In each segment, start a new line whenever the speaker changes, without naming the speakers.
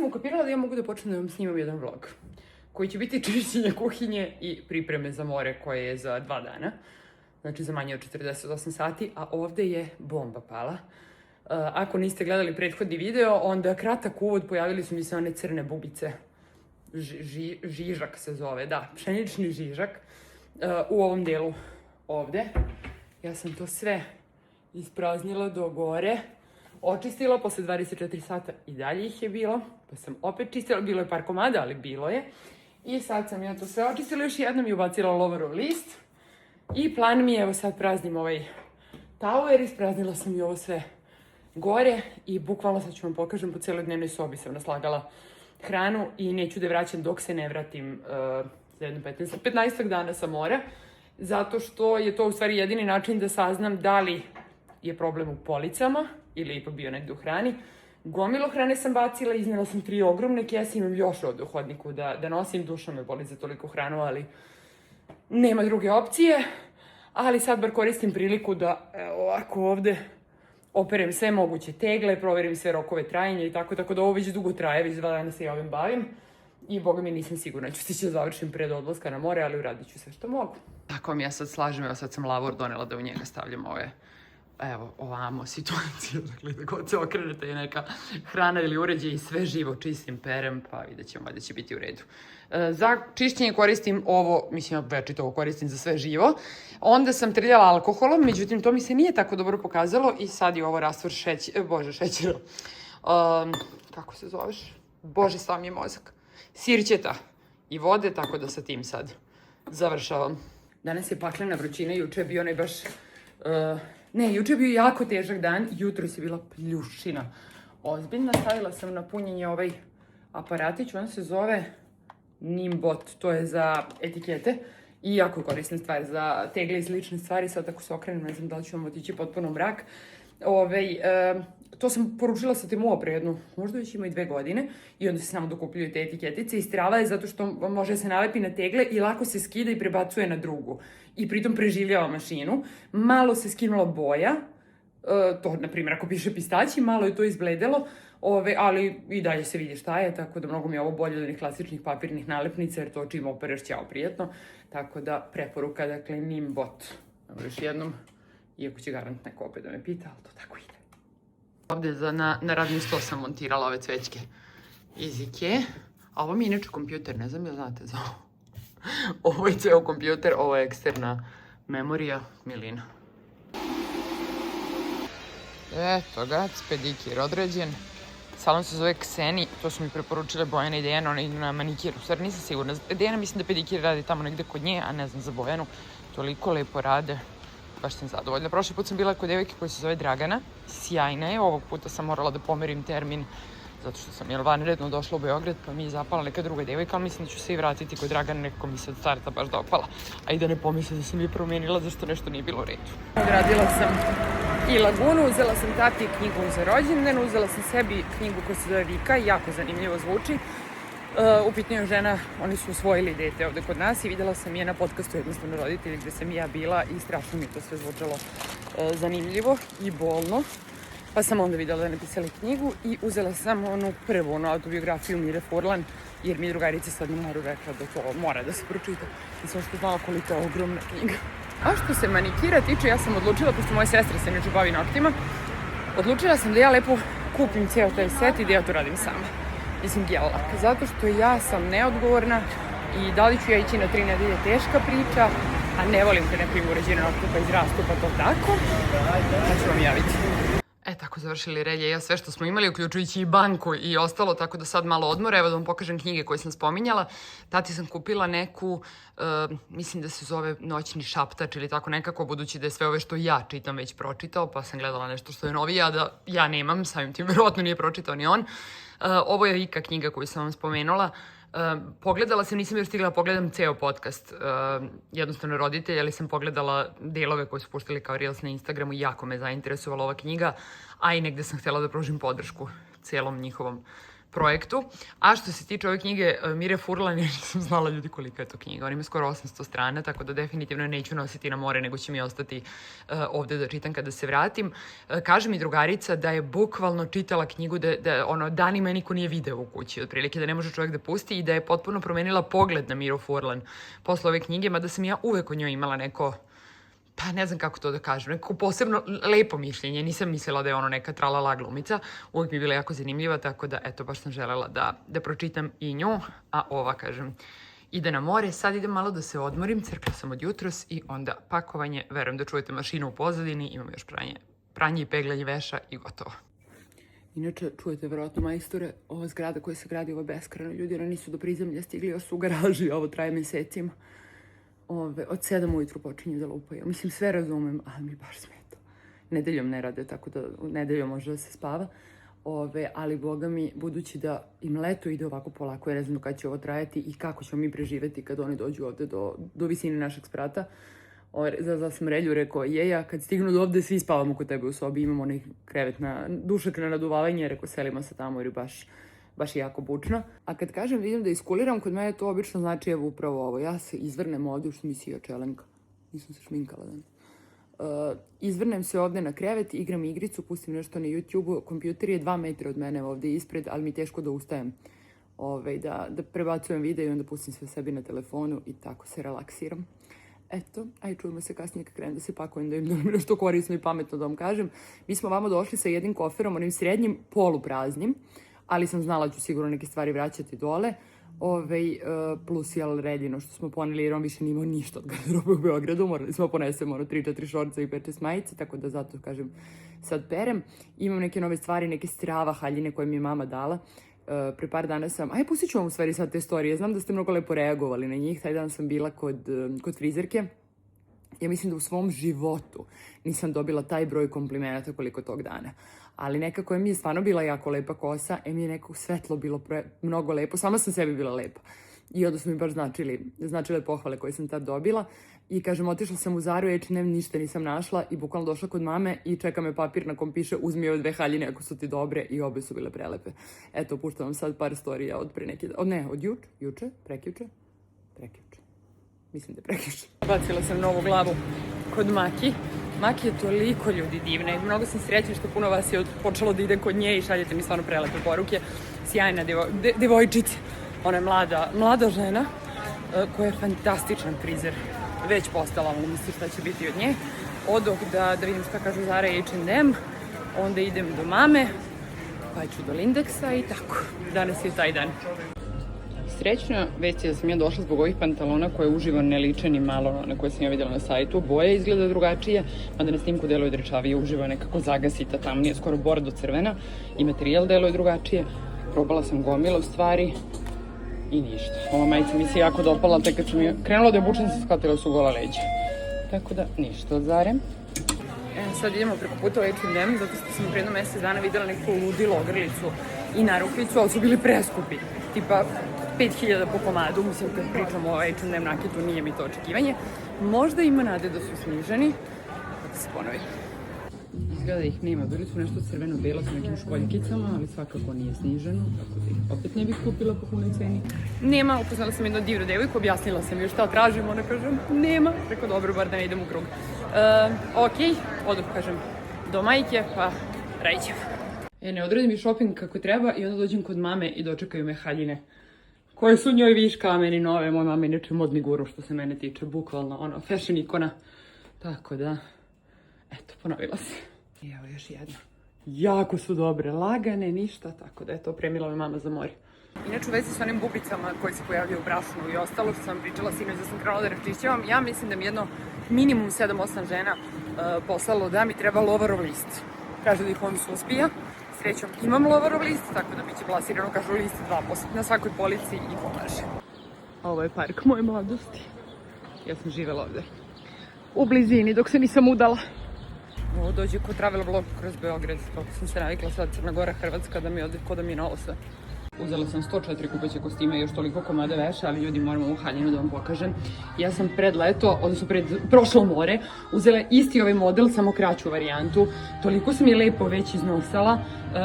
sam ukapirala da ja mogu da počnem da vam snimam jedan vlog koji će biti čišćenje kuhinje i pripreme za more koje je za 2 dana. Znači za manje od 48 sati, a ovde je bomba pala. Ako niste gledali prethodni video, onda kratak uvod, pojavili su mi se one crne bubice. Žižak se zove, da, pšenični žižak. U ovom delu ovde. Ja sam to sve ispraznila do gore. Očistila, posle 24 sata i dalje ih je bilo. Pa sam opet čistila, bilo je par komada, ali bilo je. I sad sam ja to sve očistila, još jednom i ubacila lovarov list. I plan mi je, evo sad praznim ovaj tauer, ispraznila sam i ovo sve gore i bukvalno sad ću vam pokažem, po celoj dnevnoj sobi sam naslagala hranu i neću da je vraćam dok se ne vratim za jedno 15 dana sa mora, zato što je to u stvari jedini način da saznam da li je problem u policama ili je ipak bio negde u hrani. Gomilo hrane sam bacila, iznela sam 3 ogromne kese, imam još ovde u hodniku da nosim, duša me boli za toliko hranu, ali nema druge opcije. Ali sad bar koristim priliku da ovako ovde operem sve moguće tegle, proverim sve rokove trajanja i tako da ovo već dugo traje, već 2 dana se ja ovim bavim. I boga mi nisam sigurna ću stići da završim pred odlaska na more, ali uradit ću sve što mogu. Tako vam ja sad slažem, evo sad sam lavor donela da u njega stavljam ove, evo, ovamo situacije, dakle da god se okrenete je neka hrana ili uređaj i sve živo čistim, perem, pa vidjet ćemo da će biti u redu. Za čišćenje koristim ovo, mislim, večito ovo koristim za sve živo. Onda sam trljala alkoholom, međutim, to mi se nije tako dobro pokazalo i sad je ovo rastvor šećera. Kako se zoveš? Bože, stao mi je mozak. Sirćeta i vode, tako da sa tim sad završavam. Danas je paklena vrućina, juče je bio onaj baš... juče je bio jako težak dan, jutro je bila pljušina. Ozbiljno, stavila sam na punjenje ovaj aparatić, on se zove Nimbot, to je za etikete i jako korisna stvar za tegle i slične stvari. Sad ako se okrenem, ne znam da li ću vam otići potpuno mrak. To sam poručila sa Temu pre jednu, možda već ima i 2 godine i onda se samo dokupljuju te etiketice i strava je zato što može se nalepi na tegle i lako se skida i prebacuje na drugu. I pritom preživljava mašinu. Malo se skinula boja, to na primjer ako piše pistaći, malo je to izbledelo, ali i dalje se vidi šta je, tako da mnogo mi je ovo bolje od onih klasičnih papirnih nalepnica jer to čim opereš ćao prijetno. Tako da preporuka, dakle, Nimbot. Još jednom, iako će garant neko opet da me pita, ali to tako ide. Ovde na radni sto sam montirala ove cvećke iz Ikea, a ovo mi je inače kompjuter, ne znam jel znate za ovo. Ovo je ceo kompjuter, ovo je eksterna memorija, milina. Eto ga, pedikir određen. Salon se zove Kseni, to su mi preporučile Bojana i Dejana, ona idu na manikir, u stvari nisam sigurna. Dejana mislim da pedikir radi tamo negde kod nje, a ne znam za Bojanu, toliko lepo rade. Baš sam zadovoljna. Prošli put sam bila kod devojke koja se zove Dragana. Sjajna je. Ovog puta sam morala da pomerim termin zato što sam vanredno došla u Beograd pa mi je zapala neka druga devojka, ali mislim da ću se i vratiti kod Dragane, nekako mi se od starta baš dopala. A i da ne pomisle da sam je promenila zašto nešto nije bilo u redu. Odradila sam i lagunu, uzela sam tati knjigu za rođendan, uzela sam sebi knjigu koja se zove Vika, jako zanimljivo zvuči. U pitanju žena, oni su usvojili dete ovde kod nas i videla sam je na podcastu Jednostavno roditelji gde sam i ja bila i strašno mi to sve zvučalo zanimljivo i bolno. Pa sam onda videla da je napisali knjigu i uzela sam onu prvu, autobiografiju Mire Furlan, jer mi drugarica sad na moru rekla da to mora da se pročita. I sam što znala koliko je ogromna knjiga. A što se manikira tiče, ja sam odlučila, pošto moja sestra se neče bavi noktima, odlučila sam da ja lepo kupim cijel taj set i da ja to radim sama. Mislim, gel lak, zato što ja sam neodgovorna i da li ću ja ići na 3 nedelje teška priča, a ne volim te nekim uređene nokte pa izrastu pa to tako, pa ću vam javiti. Tako završili relje, ja sve što smo imali, uključujući i banku i ostalo, tako da sad malo odmora. Evo da vam pokažem knjige koje sam spominjala. Tati sam kupila neku, mislim da se zove Noćni šaptač ili tako nekako, budući da je sve ove što ja čitam već pročitao, pa sam gledala nešto što je novije, a da ja nemam, samim tim verovatno nije pročitao ni on. Ovo je Vika knjiga koju sam vam spomenula. Pogledala sam, nisam još stigla da pogledam ceo podcast Jednostavno roditelji, ali sam pogledala delove koje su puštali kao Reels na Instagramu i jako me zainteresovala ova knjiga, a i negde sam htjela da pružim podršku celom njihovom projektu. A što se tiče ove knjige Mire Furlan, ja nisam znala ljudi kolika je to knjiga. On ima skoro 800 strana, tako da definitivno neću nositi na more, nego će mi ostati ovde da čitam kada se vratim. Kaže mi drugarica da je bukvalno čitala knjigu da ono, danima niko nije video u kući, otprilike da ne može čovjek da pusti i da je potpuno promenila pogled na Miru Furlan posle ove knjige, mada sam ja uvek o njoj imala neko, pa ne znam kako to da kažem, neko posebno lepo mišljenje. Nisam mislila da je ono neka tralala glumica. Uvijek mi je bila jako zanimljiva, tako da, eto, baš sam želela da pročitam i nju. A ova, kažem, ide na more. Sad idem malo da se odmorim, crkla sam od jutros i onda pakovanje. Verujem da čujete mašinu u pozadini, imam još pranje i peglanje veša i gotovo. Inače, čujete verovatno majstore, ova zgrada koja se gradi, ova beskrajna, ljudi, oni nisu do prizemlja stigli, još su u garaži, ovo traje mesecima. Od 7 ujutru počinju da lupaju. Mislim, sve razumem, ali mi baš smeta. Nedeljom ne rade, tako da nedeljom može da se spava. Ali, boga mi, budući da im leto ide ovako polako, ja ne znam kada će ovo trajati i kako ćemo mi preživeti kad oni dođu ovde do visine našeg sprata. Za smrelju rekao, ja kad stignu do ovde, svi spavamo kod tebe u sobi, imamo onaj krevet na dušak na naduvavanje, rekao, selimo se tamo jer je baš je jako bučno. A kad kažem da idem da iskuliram, kod mene to obično znači evo upravo ovo. Ja se izvrnem ovde, u što mi sija čelenka. Nisam se šminkala danas. Izvrnem se ovde na krevet, igram igricu, pustim nešto na YouTube-u. Kompjuter je 2 metra od mene ovde ispred, ali mi teško da ustajem. Da prebacujem video i onda pustim sve sebi na telefonu i tako se relaksiram. Eto, aj čujemo se kasnije kad krenem da se pakujem, da im donem nešto korisno i pametno da vam kažem. Mi smo vamo došli sa jednim koferom, onim srednjim, polupraznim, ali sam znala da ću sigurno neke stvari vraćati dole. Plus jedino što smo poneli, jer on više nimao ništa od garderobe u Beogradu. Morali smo ponesemo 3-4 šorca i 5-6 majice, tako da zato, kažem, sad perem. Imam neke nove stvari, neke strava haljine koje mi je mama dala. Pre par dana sam, pustit ću vam u stvari sad te storije, znam da ste mnogo lepo reagovali na njih. Taj dan sam bila kod frizerke. Ja mislim da u svom životu nisam dobila taj broj komplimenata koliko tog dana. Ali nekako mi je stvarno bila jako lepa kosa, mi je nekako svetlo bilo mnogo lepo, sama sam sebi bila lepa. I onda su mi baš značile pohvale koje sam tad dobila. I kažem, otišla sam u Zaru, H&M, ništa nisam našla i bukvalno došla kod mame i čeka me papir na kom piše uzmi ove 2 haljine ako su ti dobre i obe su bile prelepe. Eto, puštam vam sad par storija od pre neki dan. Od juče, prekjuče. Mislim da je prekjuče. Bacila sam novu glavu kod Maki. Maki je toliko ljudi divna i mnogo sam srećna što puno vas je počelo da ide kod nje i šaljete mi stvarno prelepe poruke. Sjajna devojčica. Ona je mlada žena koja je fantastičan frizer. Već postala, mogu misliti šta će biti od nje. Odoh da vidim šta kažu Zara i H&M, onda idem do mame, pa ću do Lindeksa i tako. Danas je taj dan. Srećna već je da sam ja došla zbog ovih pantalona koje uživo ne liče ni malo na koje sam ja vidjela na sajtu. Boja izgleda drugačije, mada na snimku deluje drečavije, uživo je nekako zagasita, tamnije, skoro bordo crvena i materijal deluje drugačije. Probala sam gomilu stvari i ništa. Ova majica mi se jako dopala, tek kad sam je krenula da je obučem sam shvatila su gola leđa. Tako da ništa od Zare. Sad idemo preko puta u H&M, zato što sam pre 1 mesec dana videla neku ludilo ogrlicu i narukvicu, ali su bili preskupi. Tipa 5000 po komadu, mislim kad pričam o H&M nakitu nije mi to očekivanje. Možda ima nade da su sniženi, da se ponovi. Izgleda da ih nema, bili su nešto crveno-belo sa nekim školjkicama, ali svakako nije sniženo, tako da ih opet ne bih kupila po punoj ceni. Nema, upoznala sam jednu divnu devojku, objasnila sam joj šta tražim, ona kažem nema, rekao dobro, bar da ne idem u krug. Okej, odu, kažem, do majke, pa rajćem. Ne odradim i shopping kako treba i onda dođem kod mame i dočekaju me haljine koje su njoj viška, a meni nove. Moja mama je inače modni guru što se mene tiče, bukvalno fashion ikona. Tako da, eto, ponovila se. I evo još jedna. Jako su dobre, lagane, ništa, tako da eto, opremila me mama za more. Inače u vezi s onim bubicama koji se pojavljaju u brašnu i ostalo što sam pričala sinoć da sam krenula da raščišćavam, ja mislim da mi jedno minimum 7-8 žena poslalo da mi treba lovarov list. Kaže da ih on suspija. Srećom imam lovarov list, tako da biće plasirano, kažu list 2% na svakoj polici i pomaže. Ovo je park moje mladosti. Ja sam živela ovde u blizini dok se nisam udala. Ovo dođe ko travel vlog kroz Beograd, kako sam se navikla sad Crna Gora, Hrvatska, da mi ode ko da mi je novo sve. Uzela sam 104 kupaće kostime i još toliko komada veša, ali ljudi, moramo u haljinu da vam pokažem. Ja sam pred leto, odnosno pred prošlo more, uzela isti ovaj model, samo kraću varijantu. Toliko sam je lepo već iznosala.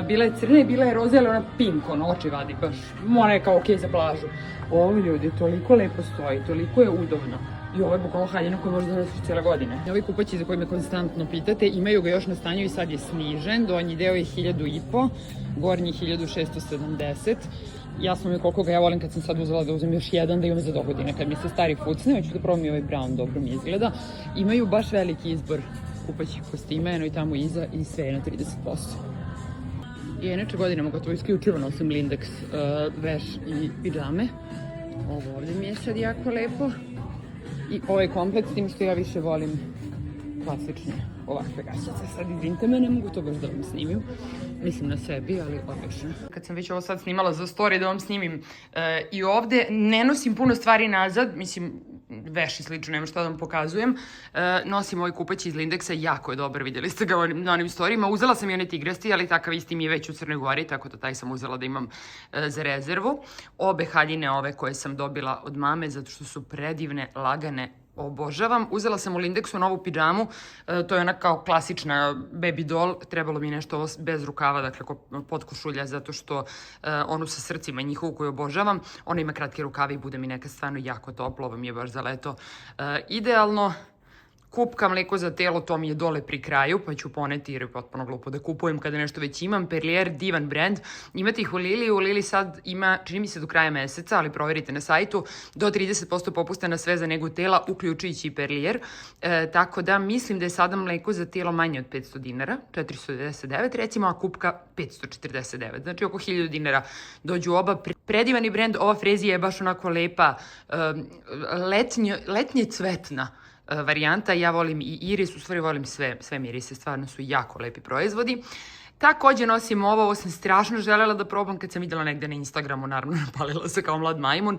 Bila je crna i bila je roza, ali ona pink, ono, oči vadi baš. Ona je kao okej za plažu. Ovo, ljudi, toliko lepo stoji, toliko je udobno. I ovo je bukvalno haljina koju možda donosiš cijela godine. Ovi kupaći za koje me konstantno pitate, imaju ga još na stanju i sad je snižen. Donji deo je 1500, gornji 1670. Jasno mi je koliko ga ja volim kad sam sad uzela da uzem još jedan da imam za dogodine. Kad mi se stari fucne, hoću da probam i ovaj brown, dobro mi izgleda. Imaju baš veliki izbor kupaćih kostima, eno i tamo iza i sve je na 30%. I inače godinama gotovo isključivo nosim Lindex veš i pidžame. Ovo ovdje mi je sad jako lepo. I ovaj komplet, s tim što ja više volim klasične ovakve gaćice. Sad izvinite me, ne mogu to baš da vam snimim. Mislim na sebi, ali odlično. Kad sam već ovo sad snimala za story da vam snimim i ovde, ne nosim puno stvari nazad, mislim, veš i slično, nema šta da vam pokazujem. Nosim ovaj kupaći iz Lindexa, jako je dobar, vidjeli ste ga na onim storijima. Uzela sam i one tigrasti, ali takav isti mi je već u Crnoj Gori, tako da taj sam uzela da imam za rezervu. Obe haljine ove koje sam dobila od mame, zato što su predivne, lagane, obožavam. Uzela sam u Lindexu novu pidžamu, to je ona kao klasična baby doll, trebalo mi nešto ovo bez rukava, dakle potkošulja, zato što onu sa srcima njihovu koju obožavam, ona ima kratke rukave i bude mi neka stvarno jako toplo, ovo mi je baš za leto idealno. Kupka mleko za telo, to mi je dole pri kraju, pa ću poneti jer je potpuno glupo da kupujem kada nešto već imam. Perlier, divan brand. Imate ih u Lili, u Lili sad ima, čini mi se do kraja meseca, ali proverite na sajtu, do 30% popusta na sve za negu tela, uključujući i Perlier. Tako da mislim da je sada mleko za telo manje od 500 dinara, 499 recimo, a kupka 549, znači oko 1000 dinara dođu oba. Predivani brand, ova frezija je baš onako lepa, letnje cvetna varijanta. Ja volim i iris, u stvari volim sve mirise, stvarno su jako lepi proizvodi. Također nosim ovo sam strašno želela da probam kad sam vidjela negde na Instagramu, naravno napalila se kao mlad majmun,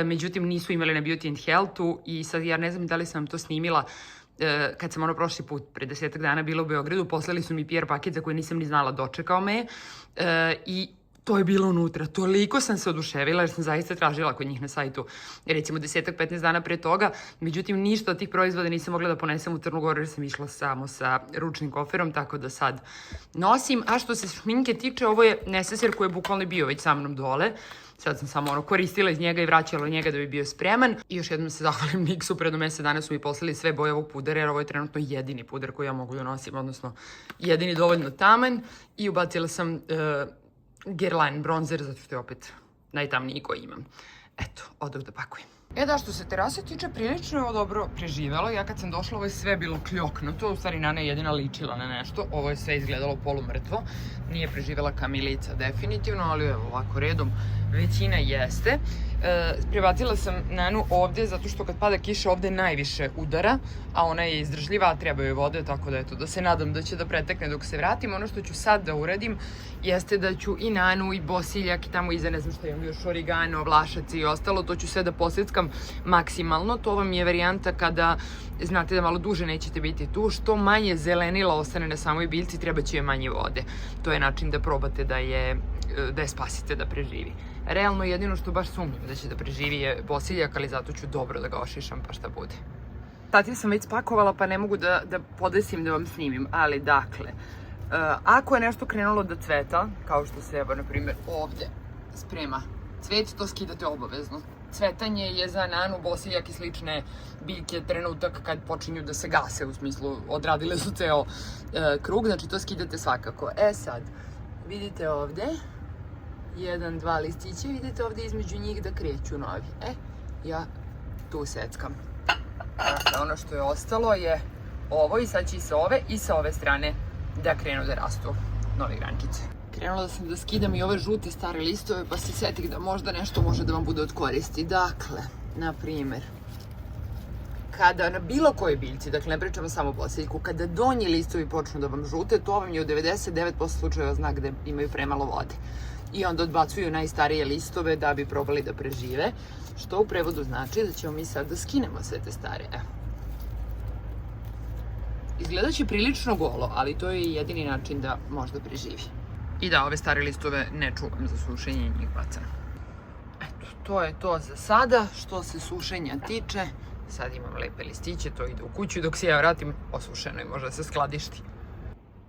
međutim nisu imali na Beauty and Healthu i sad ja ne znam da li sam vam to snimila kad sam prošli put, pre 10 dana bila u Beogradu, poslali su mi PR paket za koji nisam ni znala, dočekao me i to je bilo unutra. Toliko sam se oduševila jer sam zaista tražila kod njih na sajtu recimo 10-15 dana pre toga. Međutim, ništa od tih proizvoda nisam mogla da ponesem u Crnu Goru jer sam išla samo sa ručnim koferom, tako da sad nosim. A što se šminke tiče, ovo je neseser koji je bukvalno bio već sa mnom dole. Sad sam samo koristila iz njega i vraćala njega da bi bio spreman. I još jednom se zahvalim NYX-u, predno mesec dana su mi poslali sve boje ovog pudera, jer ovo je trenutno jedini puder koji ja mogu da nosim, odnosno jedini dovoljno taman. I ubacila sam Guerlain bronzer, zato što je opet najtamniji koji imam. Eto, odoh da pakujem. Da, što se terase tiče, prilično je ovo dobro preživelo. Ja kad sam došla, ovo je sve bilo kljoknuto. U stvari, Nana je jedina ličila na nešto. Ovo je sve izgledalo polumrtvo. Nije preživela Kamilica, definitivno, ali evo, ovako redom većina jeste. Prebacila sam Nanu ovde, zato što kad pada kiša ovde najviše udara, a ona je izdržljiva, a treba joj vode, tako da eto, da se nadam da će da pretekne dok se vratim. Ono što ću sad da uradim jeste da ću i Nanu i bosiljak i tamo iza, ne znam šta imam još, origano, vlašac i ostalo, to ću sve da posjeckam maksimalno. To vam je varijanta kada znate da malo duže nećete biti tu, što manje zelenila ostane na samoj biljci, treba će joj manje vode. To je način da probate da je spasite, da preživi. Realno jedino što baš sumnjam da će da preživi je bosiljak, ali zato ću dobro da ga ošišam pa šta bude. Stativ sam već spakovala pa ne mogu da podesim da vam snimim, ali dakle, ako je nešto krenulo da cveta, kao što se evo na primjer ovde sprema cvet, to skidate obavezno. Cvetanje je za Nanu, bosiljak i slične biljke trenutak kad počinju da se gase, u smislu odradile su ceo krug, znači to skidate svakako. Sad, vidite ovde, 1, 2 listiće, vidite ovde između njih da kreću novi. Ja tu seckam. Dakle, ono što je ostalo je ovo i sad će i sa ove strane da krenu da rastu nove grančice. Krenula sam da skidam i ove žute stare listove, pa se setih da možda nešto može da vam bude od koristi. Dakle, na primer, kada na bilo kojoj biljci, dakle ne pričamo samo o bosiljku, kada donji listovi počnu da vam žute, to vam je u 99% slučajeva znak da imaju premalo vode. I onda odbacuju najstarije listove da bi probali da prežive, što u prevodu znači da ćemo mi sad da skinemo sve te stare. Izgledat će prilično golo, ali to je jedini način da možda preživi. I da, ove stare listove ne čuvam za sušenje i njih bacam. Eto, to je to za sada što se sušenja tiče. Sad imam lepe listiće, to ide u kuću, dok se ja vratim osušeno i može da se skladišti.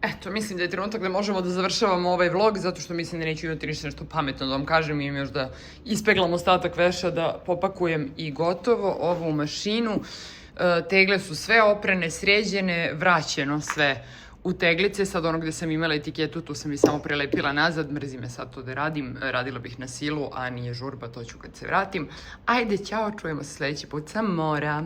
Eto, mislim da je trenutak da možemo da završavamo ovaj vlog, zato što mislim da neću imati ništa nešto pametno da vam kažem. Imam još da ispeglam ostatak veša, da popakujem i gotovo ovo u mašinu. Tegle su sve oprane, sređene, vraćeno sve u teglice. Sad ono gde sam imala etiketu, tu sam i samo prelepila nazad. Mrzi me sad to da radim. Radila bih na silu, a nije žurba, to ću kad se vratim. Ajde, ćao, čujemo se sledeći put sa mora.